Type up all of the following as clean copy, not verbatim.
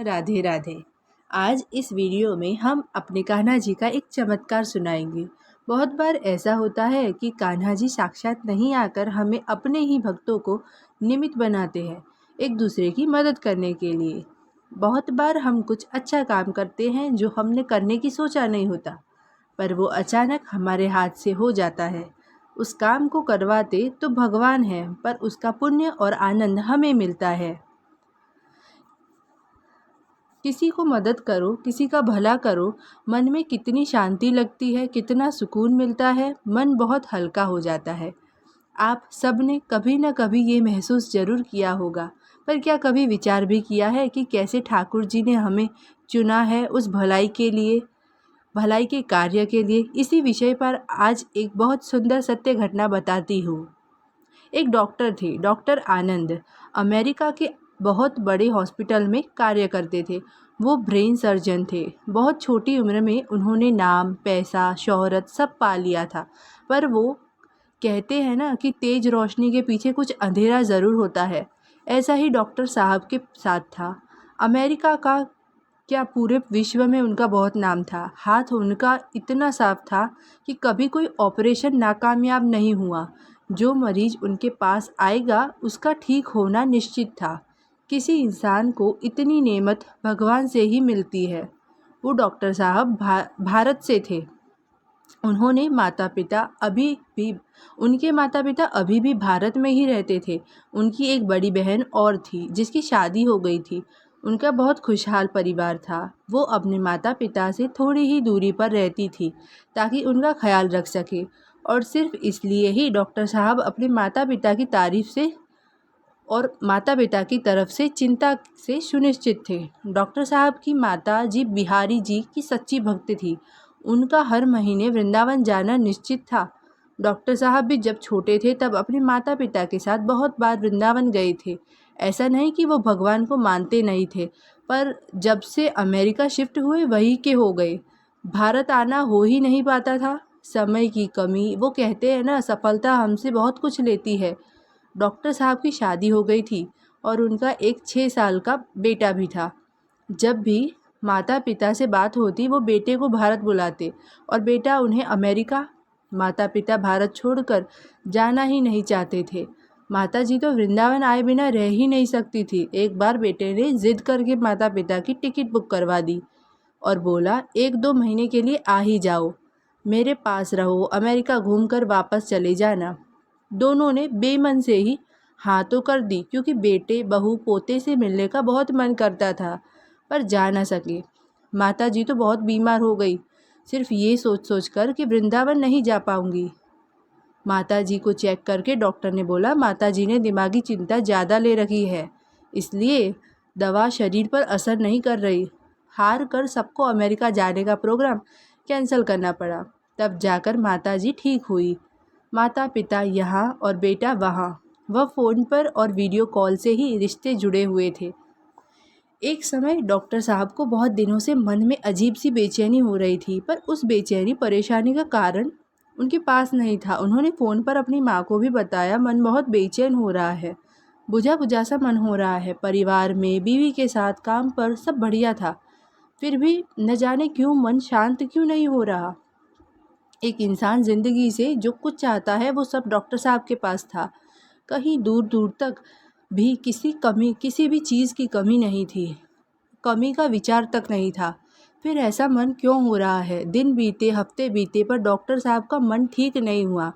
राधे राधे। आज इस वीडियो में हम अपने कान्हा जी का एक चमत्कार सुनाएंगे। बहुत बार ऐसा होता है कि कान्हा जी साक्षात नहीं आकर हमें अपने ही भक्तों को निमित्त बनाते हैं, एक दूसरे की मदद करने के लिए। बहुत बार हम कुछ अच्छा काम करते हैं जो हमने करने की सोचा नहीं होता, पर वो अचानक हमारे हाथ से हो जाता है। उस काम को करवाते तो भगवान है, पर उसका पुण्य और आनंद हमें मिलता है। किसी को मदद करो, किसी का भला करो, मन में कितनी शांति लगती है, कितना सुकून मिलता है, मन बहुत हल्का हो जाता है। आप सब ने कभी न कभी ये महसूस ज़रूर किया होगा, पर क्या कभी विचार भी किया है कि कैसे ठाकुर जी ने हमें चुना है उस भलाई के लिए, भलाई के कार्य के लिए। इसी विषय पर आज एक बहुत सुंदर सत्य घटना बताती हूँ। एक डॉक्टर थे, डॉक्टर आनंद। अमेरिका के बहुत बड़े हॉस्पिटल में कार्य करते थे। वो ब्रेन सर्जन थे। बहुत छोटी उम्र में उन्होंने नाम, पैसा, शोहरत सब पा लिया था। पर वो कहते हैं ना कि तेज रोशनी के पीछे कुछ अंधेरा ज़रूर होता है। ऐसा ही डॉक्टर साहब के साथ था। अमेरिका का क्या, पूरे विश्व में उनका बहुत नाम था। हाथ उनका इतना साफ था कि कभी कोई ऑपरेशन नाकामयाब नहीं हुआ। जो मरीज उनके पास आएगा उसका ठीक होना निश्चित था। किसी इंसान को इतनी नेमत भगवान से ही मिलती है। वो डॉक्टर साहब भारत से थे। उन्होंने माता पिता अभी भी उनके माता पिता अभी भी भारत में ही रहते थे। उनकी एक बड़ी बहन और थी जिसकी शादी हो गई थी। उनका बहुत खुशहाल परिवार था। वो अपने माता पिता से थोड़ी ही दूरी पर रहती थी ताकि उनका ख्याल रख सके, और सिर्फ इसलिए ही डॉक्टर साहब अपने माता पिता की तारीफ से और माता पिता की तरफ से चिंता से सुनिश्चित थे। डॉक्टर साहब की माता जी बिहारी जी की सच्ची भक्त थी। उनका हर महीने वृंदावन जाना निश्चित था। डॉक्टर साहब भी जब छोटे थे तब अपने माता पिता के साथ बहुत बार वृंदावन गए थे। ऐसा नहीं कि वो भगवान को मानते नहीं थे, पर जब से अमेरिका शिफ्ट हुए वहीं के हो गए। भारत आना हो ही नहीं पाता था। समय की कमी, वो कहते हैं ना, सफलता हमसे बहुत कुछ लेती है। डॉक्टर साहब की शादी हो गई थी और उनका एक 6 साल का बेटा भी था। जब भी माता पिता से बात होती वो बेटे को भारत बुलाते और बेटा उन्हें अमेरिका। माता पिता भारत छोड़कर जाना ही नहीं चाहते थे। माता जी तो वृंदावन आए बिना रह ही नहीं सकती थी। एक बार बेटे ने जिद करके माता पिता की टिकट बुक करवा दी और बोला, 1-2 महीने के लिए आ ही जाओ, मेरे पास रहो, अमेरिका घूमकर वापस चले जाना। दोनों ने बेमन से ही हाँ तो कर दी, क्योंकि बेटे बहू पोते से मिलने का बहुत मन करता था, पर जा न सके। माता जी तो बहुत बीमार हो गई, सिर्फ ये सोच सोच कर कि वृंदावन नहीं जा पाऊंगी। माता जी को चेक करके डॉक्टर ने बोला, माता जी ने दिमागी चिंता ज़्यादा ले रखी है, इसलिए दवा शरीर पर असर नहीं कर रही। हार कर सबको अमेरिका जाने का प्रोग्राम कैंसिल करना पड़ा। तब जाकर माता जी ठीक हुई। माता पिता यहाँ और बेटा वहाँ। वह फ़ोन पर और वीडियो कॉल से ही रिश्ते जुड़े हुए थे। एक समय डॉक्टर साहब को बहुत दिनों से मन में अजीब सी बेचैनी हो रही थी, पर उस बेचैनी परेशानी का कारण उनके पास नहीं था। उन्होंने फ़ोन पर अपनी माँ को भी बताया, मन बहुत बेचैन हो रहा है, बुझा बुझा सा मन हो रहा है। परिवार में, बीवी के साथ, काम पर सब बढ़िया था, फिर भी न जाने क्यों मन शांत क्यों नहीं हो रहा। एक इंसान ज़िंदगी से जो कुछ चाहता है वो सब डॉक्टर साहब के पास था। कहीं दूर दूर तक भी किसी भी चीज़ की कमी नहीं थी, कमी का विचार तक नहीं था। फिर ऐसा मन क्यों हो रहा है? दिन बीते, हफ्ते बीते, पर डॉक्टर साहब का मन ठीक नहीं हुआ।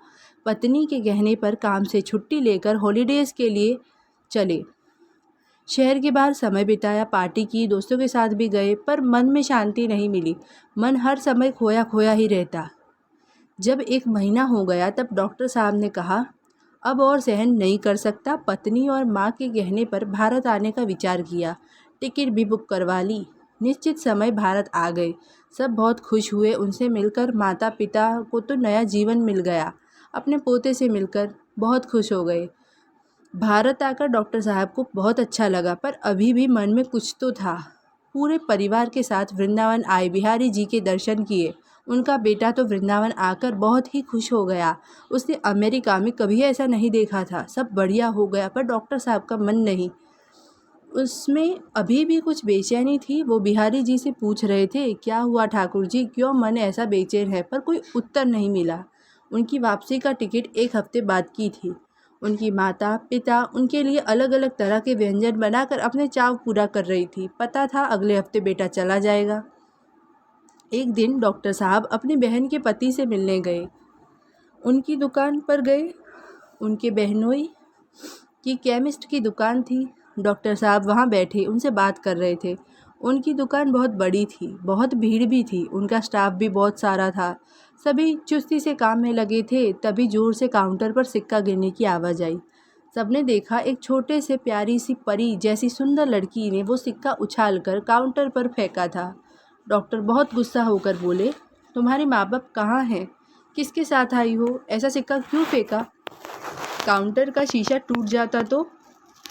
पत्नी के कहने पर काम से छुट्टी लेकर हॉलीडेज़ के लिए चले। शहर के बाहर समय बिताया, पार्टी की, दोस्तों के साथ भी गए, पर मन में शांति नहीं मिली। मन हर समय खोया खोया ही रहता। जब 1 महीना हो गया तब डॉक्टर साहब ने कहा, अब और सहन नहीं कर सकता। पत्नी और माँ के कहने पर भारत आने का विचार किया। टिकट भी बुक करवा ली। निश्चित समय भारत आ गए। सब बहुत खुश हुए। उनसे मिलकर माता पिता को तो नया जीवन मिल गया। अपने पोते से मिलकर बहुत खुश हो गए। भारत आकर डॉक्टर साहब को बहुत अच्छा लगा, पर अभी भी मन में कुछ तो था। पूरे परिवार के साथ वृंदावन आए, बिहारी जी के दर्शन किए। उनका बेटा तो वृंदावन आकर बहुत ही खुश हो गया। उसने अमेरिका में कभी ऐसा नहीं देखा था। सब बढ़िया हो गया, पर डॉक्टर साहब का मन नहीं। उसमें अभी भी कुछ बेचैनी थी। वो बिहारी जी से पूछ रहे थे, क्या हुआ ठाकुर जी, क्यों मन ऐसा बेचैन है? पर कोई उत्तर नहीं मिला। उनकी वापसी का टिकट 1 हफ्ते बाद की थी। उनकी माता पिता उनके लिए अलग अलग तरह के व्यंजन बनाकर अपने चाव पूरा कर रही थी। पता था अगले हफ्ते बेटा चला जाएगा। एक दिन डॉक्टर साहब अपनी बहन के पति से मिलने गए। उनकी दुकान पर गए। उनके बहनोई की केमिस्ट की दुकान थी। डॉक्टर साहब वहाँ बैठे उनसे बात कर रहे थे। उनकी दुकान बहुत बड़ी थी, बहुत भीड़ भी थी, उनका स्टाफ भी बहुत सारा था। सभी चुस्ती से काम में लगे थे। तभी जोर से काउंटर पर सिक्का गिरने की आवाज़ आई। सबने देखा, एक छोटे से प्यारी सी परी जैसी सुंदर लड़की ने वो सिक्का उछालकर काउंटर पर फेंका था। डॉक्टर बहुत गुस्सा होकर बोले, तुम्हारे माँ बाप कहाँ हैं? किसके साथ आई हो? ऐसा सिक्का क्यों फेंका? काउंटर का शीशा टूट जाता तो?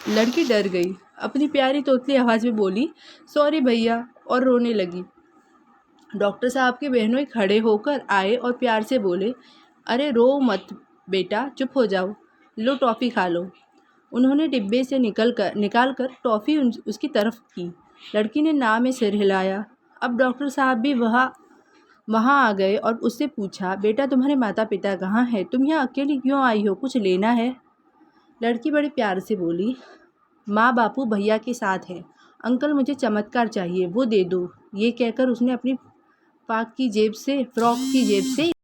लड़की डर गई। अपनी प्यारी तोतली आवाज़ में बोली, सॉरी भैया, और रोने लगी। डॉक्टर साहब के बहनोई खड़े होकर आए और प्यार से बोले, अरे रो मत बेटा, चुप हो जाओ, लो टॉफ़ी खा लो। उन्होंने डिब्बे से निकाल कर टॉफ़ी उसकी तरफ की। लड़की ने ना में सिर हिलाया। अब डॉक्टर साहब भी वहाँ आ गए और उससे पूछा, बेटा तुम्हारे माता पिता कहाँ हैं? तुम यहाँ अकेली क्यों आई हो? कुछ लेना है? लड़की बड़े प्यार से बोली, माँ बापू भैया के साथ हैं। अंकल मुझे चमत्कार चाहिए, वो दे दो। ये कहकर उसने अपनी फ्रॉक की जेब से